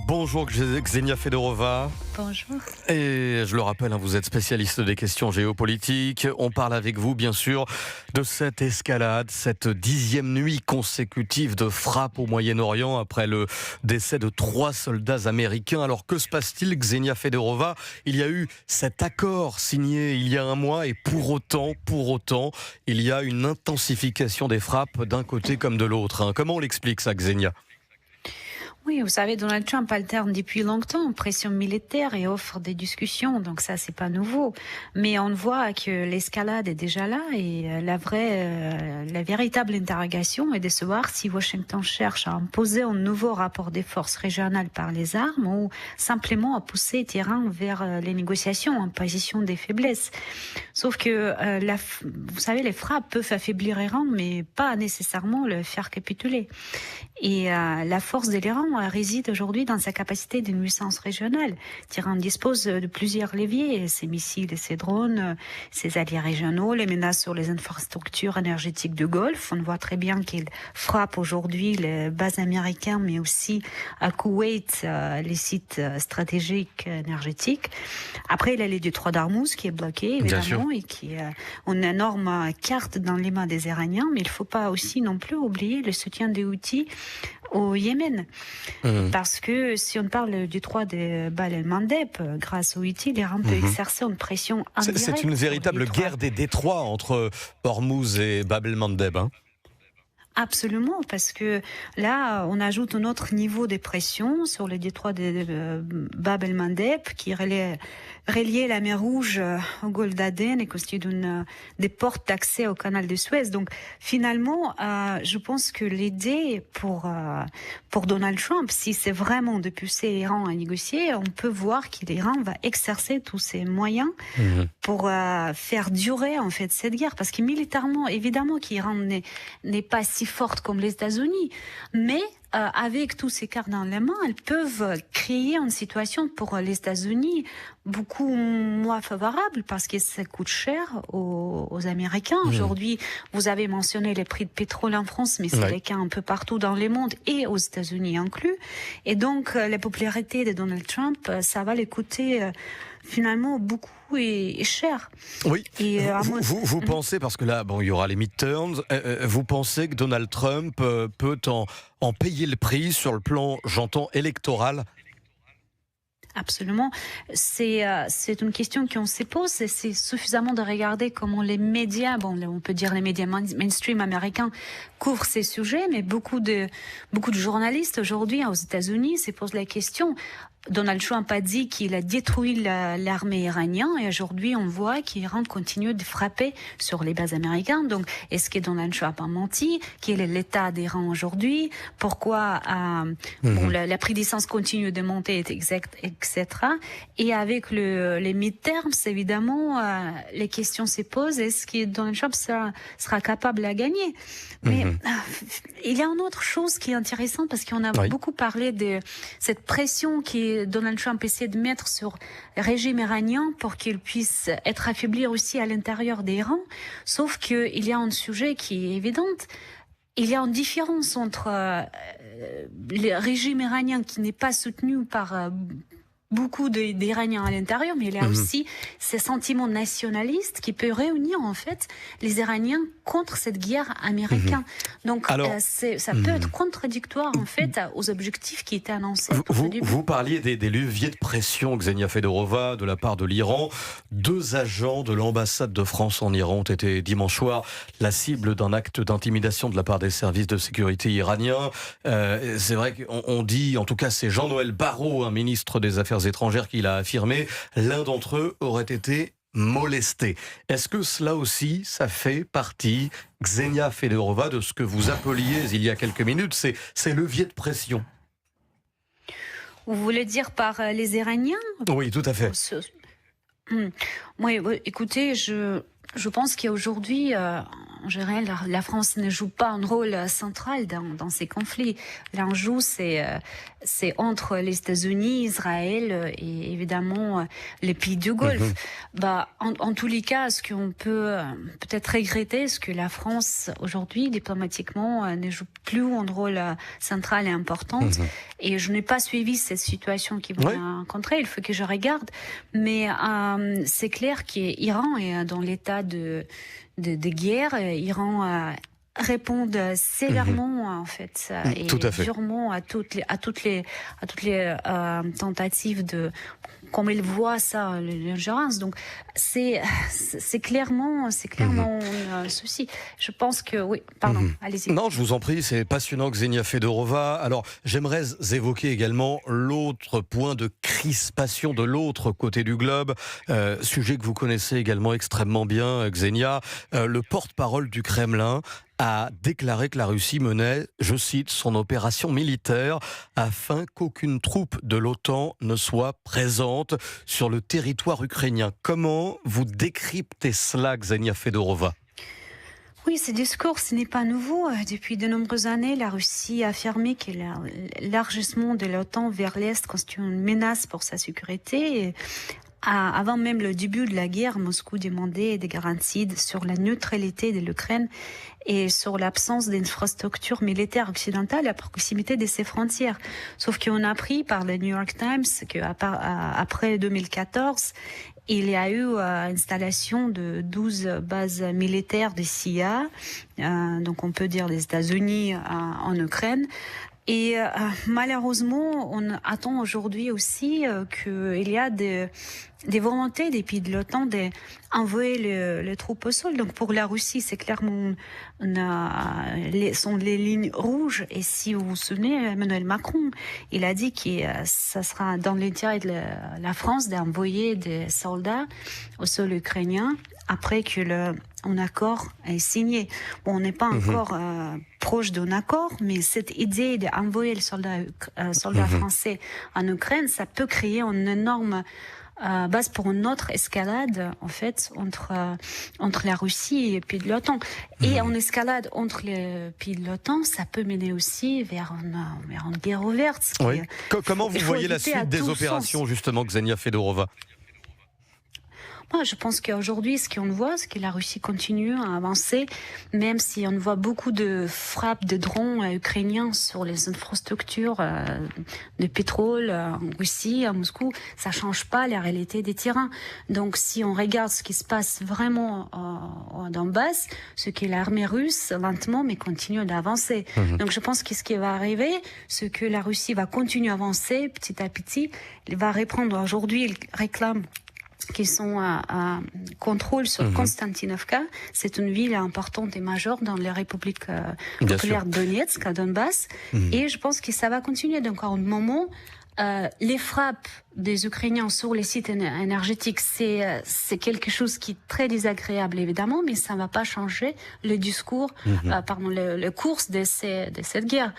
Bonjour Ksenia Fedorova. Bonjour. Et je le rappelle, vous êtes spécialiste des questions géopolitiques. On parle avec vous, bien sûr, de cette escalade, cette 10e nuit consécutive de frappe au Moyen-Orient après le décès de 3 soldats américains. Alors que se passe-t-il, Ksenia Fedorova? Il y a eu cet accord signé il y a un mois et pour autant, il y a une intensification des frappes d'un côté comme de l'autre. Comment on l'explique ça, Ksenia? Oui, vous savez, Donald Trump alterne depuis longtemps pression militaire et offre des discussions, donc ça, c'est pas nouveau. Mais on voit que l'escalade est déjà là et la véritable interrogation est de savoir si Washington cherche à imposer un nouveau rapport des forces régionales par les armes ou simplement à pousser Téhéran vers les négociations en position des faiblesses. Sauf que, vous savez, les frappes peuvent affaiblir l'Iran, mais pas nécessairement le faire capituler. Et la force de l'Iran réside aujourd'hui dans sa capacité d'une puissance régionale. Téhéran dispose de plusieurs leviers, ses missiles et ses drones, ses alliés régionaux, les menaces sur les infrastructures énergétiques du Golfe. On voit très bien qu'il frappe aujourd'hui les bases américaines, mais aussi à Koweït, les sites stratégiques énergétiques. Après, il y a le détroit d'Ormuz qui est bloqué, évidemment, et qui a une énorme carte dans les mains des Iraniens, mais il ne faut pas aussi non plus oublier le soutien des Houthis au Yémen. Parce que si on parle du détroit de Bab el-Mandeb, grâce aux Houthis, l'Iran peut exercer une pression indirecte. C'est une véritable guerre des détroits entre Hormuz et Bab el-Mandeb. Absolument, parce que là, on ajoute un autre niveau de pression sur le détroit de Bab el-Mandeb, qui reliait la mer Rouge au golfe d'Aden et constitue des portes d'accès au canal de Suez. Donc, finalement, je pense que l'idée pour Donald Trump, si c'est vraiment de pousser l'Iran à négocier, on peut voir que l'Iran va exercer tous ses moyens pour faire durer en fait cette guerre, parce que militairement, évidemment, qu'Iran n'est pas si forte comme les États-Unis, mais avec tous ces cartes dans les mains, elles peuvent créer une situation pour les États-Unis beaucoup moins favorable, parce que ça coûte cher aux Américains. Aujourd'hui, vous avez mentionné les prix de pétrole en France, mais c'est le cas un peu partout dans le monde et aux États-Unis inclus. Et donc, la popularité de Donald Trump, ça va les coûter finalement beaucoup et cher. Oui. Et vous pensez, parce que là, il y aura les midterms, vous pensez que Donald Trump peut en payer le prix sur le plan, j'entends, électoral? Absolument. C'est une question qu'on se pose. C'est suffisamment de regarder comment les médias, on peut dire les médias mainstream américains, couvrent ces sujets, mais beaucoup de journalistes aujourd'hui aux États-Unis se posent la question. Donald Trump a dit qu'il a détruit l'armée iranienne et aujourd'hui on voit qu'Iran continue de frapper sur les bases américaines. Donc est-ce que Donald Trump a menti? Quel est l'état d'Iran aujourd'hui? Pourquoi la prix d'essence continue de monter, etc. Et avec les midterms, évidemment, les questions se posent. Est-ce que Donald Trump sera capable à gagner? Mais il y a une autre chose qui est intéressante, parce qu'on a beaucoup parlé de cette pression Donald Trump essaie de mettre sur le régime iranien pour qu'il puisse être affaibli aussi à l'intérieur d'Iran. Sauf qu'il y a un sujet qui est évident. Il y a une différence entre le régime iranien qui n'est pas soutenu par beaucoup d'Iraniens à l'intérieur, mais il y a aussi ces sentiments nationalistes qui peuvent réunir en fait les Iraniens contre cette guerre américaine. Donc ça peut être contradictoire en fait aux objectifs qui étaient annoncés. Vous parliez des leviers de pression, Ksenia Fedorova, de la part de l'Iran. 2 agents de l'ambassade de France en Iran ont été dimanche soir la cible d'un acte d'intimidation de la part des services de sécurité iraniens. C'est vrai qu'on dit, en tout cas c'est Jean-Noël Barrot, un ministre des Affaires étrangères, qui l'a affirmé, l'un d'entre eux aurait été molesté. Est-ce que cela aussi, ça fait partie, Ksenia Fedorova, de ce que vous appeliez il y a quelques minutes, ces leviers de pression? Vous voulez dire par les Iraniens? Oui, tout à fait. Oui, écoutez, je pense qu'il y a aujourd'hui en général, la France ne joue pas un rôle central dans ces conflits. L'enjeu, c'est entre les États-Unis, Israël et évidemment les pays du Golfe. En tous les cas, ce qu'on peut peut-être regretter, c'est que la France, aujourd'hui, diplomatiquement, ne joue plus un rôle central et important. Et je n'ai pas suivi cette situation qu'ils vont rencontrer. Il faut que je regarde. Mais c'est clair qu'Iran est dans l'état de guerre. Iran répond sévèrement en fait et durement à toutes les tentatives de, comme ils voient ça, l'ingérence. Donc c'est clairement un souci. Je pense que oui. Pardon, allez-y. Non, je vous en prie, c'est passionnant, Ksenia Fedorova. Alors j'aimerais évoquer également l'autre point de crispation de l'autre côté du globe, sujet que vous connaissez également extrêmement bien, Ksenia. Le porte-parole du Kremlin a déclaré que la Russie menait, je cite, son opération militaire afin qu'aucune troupe de l'OTAN ne soit présente sur le territoire ukrainien. Comment vous décryptez cela, Ksenia Fedorova ? Oui, ce discours, ce n'est pas nouveau. Depuis de nombreuses années, la Russie a affirmé que l'élargissement de l'OTAN vers l'Est constitue une menace pour sa sécurité. Et avant même le début de la guerre, Moscou demandait des garanties sur la neutralité de l'Ukraine et sur l'absence d'infrastructures militaires occidentales à proximité de ses frontières. Sauf qu'on a appris par le New York Times qu'après 2014, il y a eu installation de 12 bases militaires de CIA, donc on peut dire des États-Unis en Ukraine. Et malheureusement, on attend aujourd'hui aussi qu'il y a des volontés des pays de l'OTAN d'envoyer les troupes au sol. Donc pour la Russie, c'est clairement sont les lignes rouges. Et si vous vous souvenez, Emmanuel Macron, il a dit que ça sera dans l'intérêt de la France d'envoyer des soldats au sol ukrainien après que un accord est signé. Bon, on n'est pas encore proche d'un accord, mais cette idée d'envoyer les soldats français en Ukraine, ça peut créer une énorme base pour une autre escalade, en fait, entre la Russie et les pays de l'OTAN. Et en escalade entre les pays de l'OTAN, ça peut mener aussi vers une guerre ouverte. Oui. Comment vous voyez la suite des opérations, justement, Ksenia Fedorova ? Moi, je pense qu'aujourd'hui, ce qu'on voit, c'est que la Russie continue à avancer, même si on voit beaucoup de frappes de drones ukrainiens sur les infrastructures de pétrole en Russie, à Moscou. Ça change pas la réalité des terrains. Donc, si on regarde ce qui se passe vraiment au Donbass, ce que l'armée russe, lentement, mais continue d'avancer. Donc, je pense que ce qui va arriver, c'est que la Russie va continuer à avancer petit à petit. Elle va reprendre aujourd'hui, elle réclame qui sont à contrôle sur Konstantinovka. C'est une ville importante et majeure dans les républiques populaires de Donetsk, à Donbass. Et je pense que ça va continuer. Donc, à un moment, les frappes des Ukrainiens sur les sites énergétiques, c'est quelque chose qui est très désagréable, évidemment, mais ça ne va pas changer le discours, le cours de cette guerre,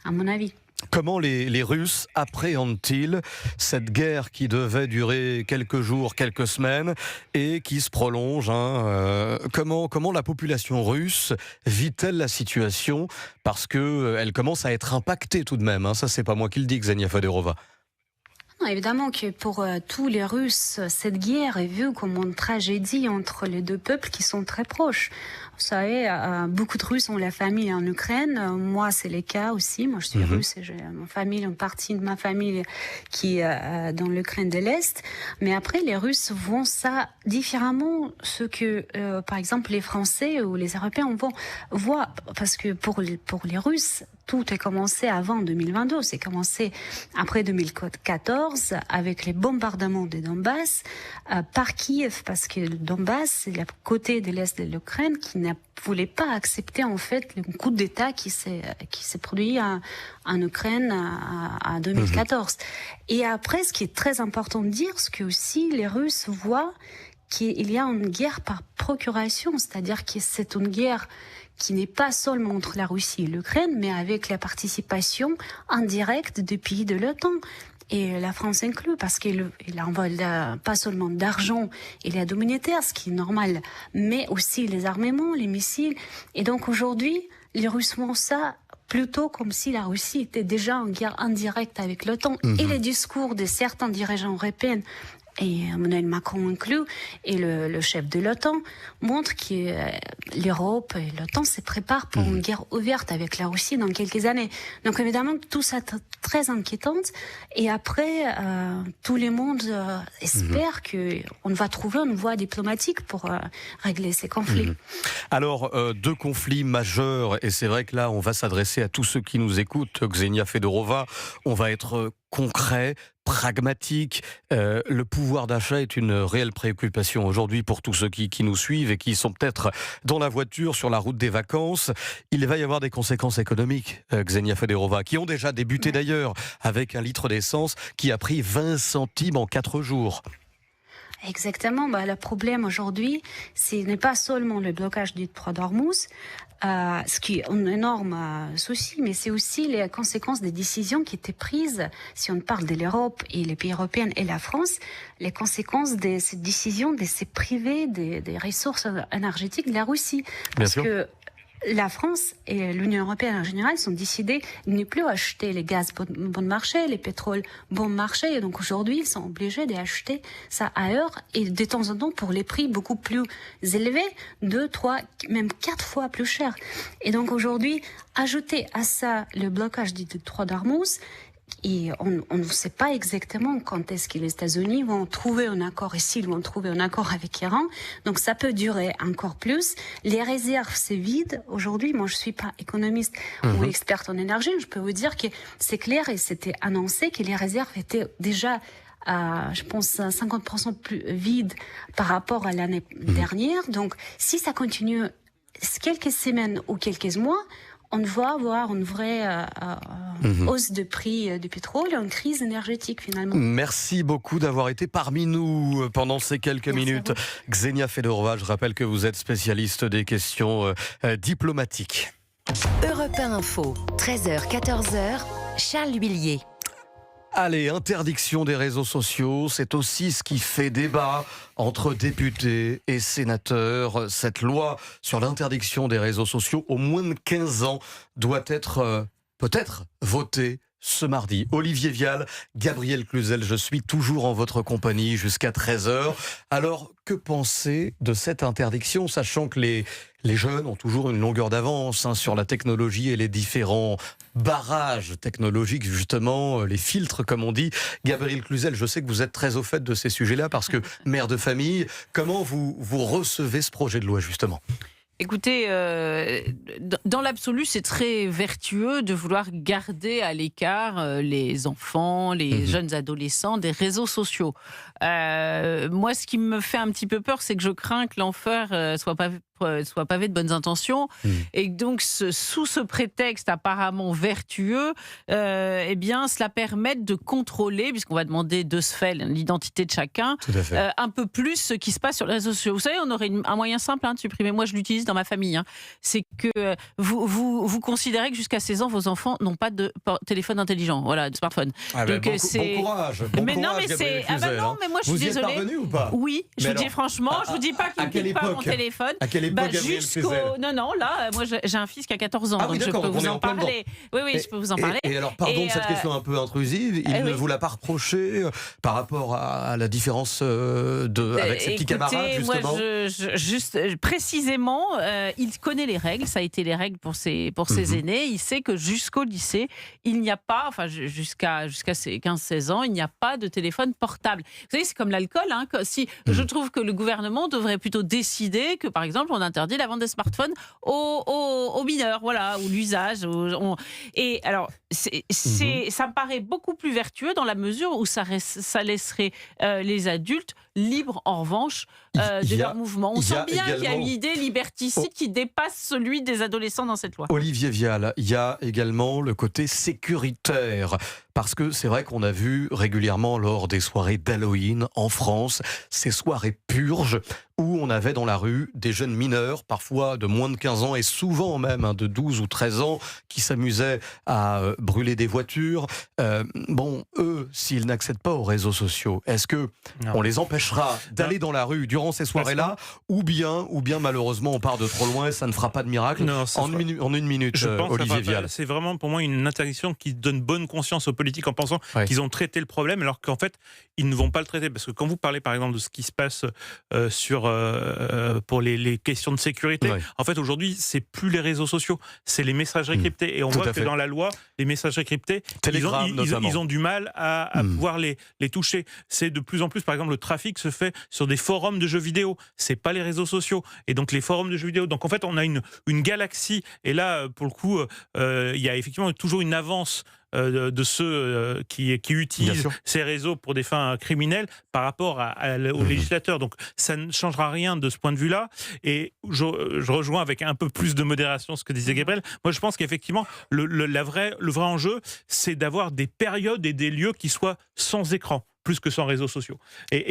à mon avis. Comment les Russes appréhendent-ils cette guerre qui devait durer quelques jours, quelques semaines et qui se prolonge Comment la population russe vit-elle la situation ? Parce qu'elle commence à être impactée tout de même. Ça, c'est pas moi qui le dis, Ksenia Fedorova. Évidemment que pour tous les Russes, cette guerre est vue comme une tragédie entre les deux peuples qui sont très proches. Vous savez, beaucoup de Russes ont la famille en Ukraine. Moi, c'est le cas aussi. Moi, je suis russe et j'ai ma famille, une partie de ma famille qui est dans l'Ukraine de l'Est. Mais après, les Russes voient ça différemment, ce que, par exemple, les Français ou les Européens voient. Parce que pour les Russes, tout a commencé avant 2022. C'est commencé après 2014 avec les bombardements de Donbass par Kiev, parce que le Donbass, c'est le côté de l'Est de l'Ukraine qui ne voulait pas accepter en fait le coup d'État qui s'est produit en Ukraine en 2014. Et après, ce qui est très important de dire, c'est que aussi les Russes voient qu'il y a une guerre par procuration, c'est-à-dire que c'est une guerre qui n'est pas seulement entre la Russie et l'Ukraine, mais avec la participation indirecte des pays de l'OTAN. et la France inclus, parce qu'il envoie pas seulement d'argent et l'aide humanitaire, ce qui est normal, mais aussi les armements, les missiles. Et donc aujourd'hui, les Russes font ça plutôt comme si la Russie était déjà en guerre indirecte avec l'OTAN. Et les discours de certains dirigeants européens, et Emmanuel Macron inclus, et le chef de l'OTAN, montrent que l'Europe et l'OTAN se préparent pour une guerre ouverte avec la Russie dans quelques années. Donc évidemment, tout ça est très inquiétant. Et après, tout le monde espère qu'on va trouver une voie diplomatique pour régler ces conflits. Alors, deux conflits majeurs, et c'est vrai que là, on va s'adresser à tous ceux qui nous écoutent, Ksenia Fedorova, on va être concret, pragmatique. Le pouvoir d'achat est une réelle préoccupation aujourd'hui pour tous ceux qui nous suivent et qui sont peut-être dans la voiture, sur la route des vacances. Il va y avoir des conséquences économiques, Ksenia Fedorova, qui ont déjà débuté d'ailleurs avec un litre d'essence qui a pris 20 centimes en 4 jours. Exactement. Le problème aujourd'hui, ce n'est pas seulement le blocage du détroit d'Ormuz, ce qui est un énorme souci, mais c'est aussi les conséquences des décisions qui étaient prises, si on parle de l'Europe et les pays européens et la France, les conséquences de ces décisions de se priver des ressources énergétiques de la Russie. Parce que la France et l'Union européenne en général sont décidées de ne plus acheter les gaz bon marché, les pétroles bon marché. Et donc aujourd'hui, ils sont obligés d'acheter ça ailleurs et de temps en temps pour les prix beaucoup plus élevés, 2, 3, même 4 fois plus cher. Et donc aujourd'hui, ajouter à ça le blocage du détroit d'Ormuz, et on ne sait pas exactement quand est-ce que les États-Unis vont trouver un accord et s'ils vont trouver un accord avec l'Iran. Donc ça peut durer encore plus. Les réserves, c'est vide. Aujourd'hui, moi je suis pas économiste ou experte en énergie. Je peux vous dire que c'est clair et c'était annoncé que les réserves étaient déjà je pense, 50% plus vides par rapport à l'année dernière. Donc si ça continue quelques semaines ou quelques mois, on va avoir une vraie hausse de prix du pétrole et une crise énergétique finalement. Merci beaucoup d'avoir été parmi nous pendant ces quelques minutes. Ksenia Fedorova, je rappelle que vous êtes spécialiste des questions diplomatiques. Europe 1 Info, 13h, 14h, Charles Huillier. Allez, interdiction des réseaux sociaux, c'est aussi ce qui fait débat entre députés et sénateurs. Cette loi sur l'interdiction des réseaux sociaux aux moins de 15 ans doit être peut-être votée ce mardi. Olivier Vial, Gabriel Cluzel, je suis toujours en votre compagnie jusqu'à 13h. Alors, que penser de cette interdiction, sachant que les jeunes ont toujours une longueur d'avance sur la technologie et les différents barrages technologiques, justement, les filtres, comme on dit. Gabriel Cluzel, je sais que vous êtes très au fait de ces sujets-là, parce que mère de famille, comment vous recevez ce projet de loi, justement ? Écoutez, dans l'absolu, c'est très vertueux de vouloir garder à l'écart les enfants, les jeunes adolescents des réseaux sociaux. Moi, ce qui me fait un petit peu peur, c'est que je crains que l'enfer soit pavé de bonnes intentions, et donc sous ce prétexte apparemment vertueux, eh bien, cela permette de contrôler, puisqu'on va demander de ce fait l'identité de chacun, un peu plus ce qui se passe sur les réseaux sociaux. Vous savez, on aurait un moyen simple de supprimer. Moi, je l'utilise dans ma famille. C'est que vous considérez que jusqu'à 16 ans, vos enfants n'ont pas de téléphone intelligent, voilà, de smartphone. Donc, bon courage. Mais non, mais c'est mais moi, je suis désolée. Vous y êtes parvenu ou pas ? Oui, je vous dis franchement, je vous dis pas qu'il ne pique pas mon téléphone. À quelle époque, Non, là, moi j'ai un fils qui a 14 ans, donc je peux vous en parler. Oui, je peux vous en parler. Et alors, pardon de cette question un peu intrusive, il ne vous l'a pas reproché par rapport à la différence avec ses petits camarades, justement ? Juste précisément, il connaît les règles, ça a été les règles pour ses aînés, il sait que jusqu'au lycée, il n'y a pas, enfin jusqu'à ses 15-16 ans, il n'y a pas de téléphone portable. Vous savez, c'est comme l'alcool, je trouve que le gouvernement devrait plutôt décider que, par exemple, on interdit la vente des smartphones aux mineurs, voilà, ou l'usage. Et alors, ça me paraît beaucoup plus vertueux dans la mesure où ça laisserait les adultes libres, en revanche, de leur mouvement. On sent bien qu'il y a une idée liberticide qui dépasse celui des adolescents dans cette loi. Olivier Vial, il y a également le côté sécuritaire. Parce que c'est vrai qu'on a vu régulièrement lors des soirées d'Halloween en France, ces soirées purges où on avait dans la rue des jeunes mineurs, parfois de moins de 15 ans et souvent même de 12 ou 13 ans, qui s'amusaient à brûler des voitures. Bon, eux, s'ils n'accèdent pas aux réseaux sociaux, est-ce que on les empêchera d'aller dans la rue durant ces soirées-là, ou bien malheureusement on part de trop loin et ça ne fera pas de miracle en une minute, je pense Olivier Vial. C'est vraiment pour moi une interdiction qui donne bonne conscience aux politiques en pensant qu'ils ont traité le problème, alors qu'en fait ils ne vont pas le traiter. Parce que quand vous parlez par exemple de ce qui se passe pour les questions de sécurité, en fait aujourd'hui c'est plus les réseaux sociaux, c'est les messageries cryptées. Et on voit que dans la loi, les messageries cryptées, ils ont du mal à pouvoir les toucher. C'est de plus en plus, par exemple, le trafic se fait sur des forums de jeux vidéo. C'est pas les réseaux sociaux. Et donc les forums de jeux vidéo. Donc en fait, on a une galaxie. Et là, pour le coup, il y a effectivement toujours une avance de ceux qui utilisent ces réseaux pour des fins criminelles par rapport aux législateurs. Donc ça ne changera rien de ce point de vue-là. Et je rejoins avec un peu plus de modération ce que disait Gabriel. Moi, je pense qu'effectivement, le vrai enjeu, c'est d'avoir des périodes et des lieux qui soient sans écran, plus que sans réseaux sociaux.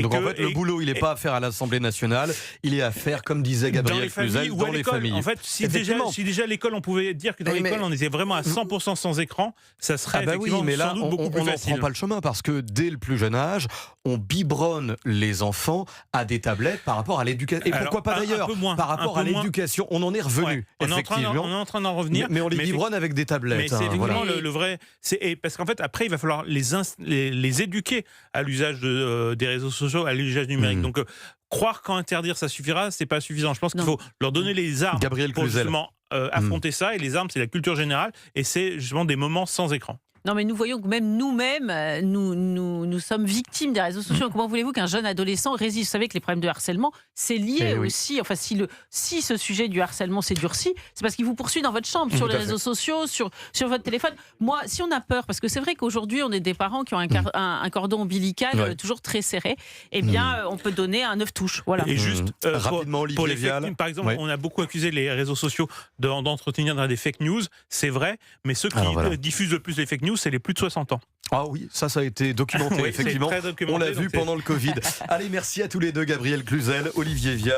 Donc en fait, le boulot, il n'est pas à faire à l'Assemblée nationale, il est à faire, comme disait Gabriel Cluzel, dans les familles. En fait, si déjà à l'école, on pouvait dire que dans l'école, on était vraiment à 100% sans écran, ça serait effectivement sans doute beaucoup plus facile. On n'en prend pas le chemin, parce que dès le plus jeune âge, on biberonne les enfants à des tablettes par rapport à l'éducation. Et pourquoi pas d'ailleurs, par rapport à l'éducation, on en est revenu, effectivement. On est en train d'en revenir. Mais on les biberonne avec des tablettes. Mais c'est effectivement le vrai... Parce qu'en fait, après, il va falloir les éduquer à l'usage des réseaux sociaux, à l'usage numérique. Donc, croire qu'interdire ça suffira, c'est pas suffisant. Je pense qu'il faut leur donner les armes pour justement affronter ça. Et les armes, c'est la culture générale, et c'est justement des moments sans écran. Non, mais nous voyons que même nous-mêmes, nous sommes victimes des réseaux sociaux. Comment voulez-vous qu'un jeune adolescent résiste? Vous savez que les problèmes de harcèlement, c'est lié aussi. Enfin, si ce sujet du harcèlement s'est durci, c'est parce qu'il vous poursuit dans votre chambre, sur les réseaux sociaux, sur votre téléphone. Moi, si on a peur, parce que c'est vrai qu'aujourd'hui, on est des parents qui ont un cordon ombilical toujours très serré, eh bien, on peut donner un 9 touches. Voilà. Et juste, rapidement, Olivier Vial. Par exemple, on a beaucoup accusé les réseaux sociaux d'entretenir des fake news. C'est vrai, mais ceux qui diffusent le plus les fake news, c'est les plus de 60 ans. Ah oui, ça a été documenté, effectivement. On l'a vu pendant le Covid. Allez, merci à tous les deux, Gabriel Cluzel, Olivier Vial.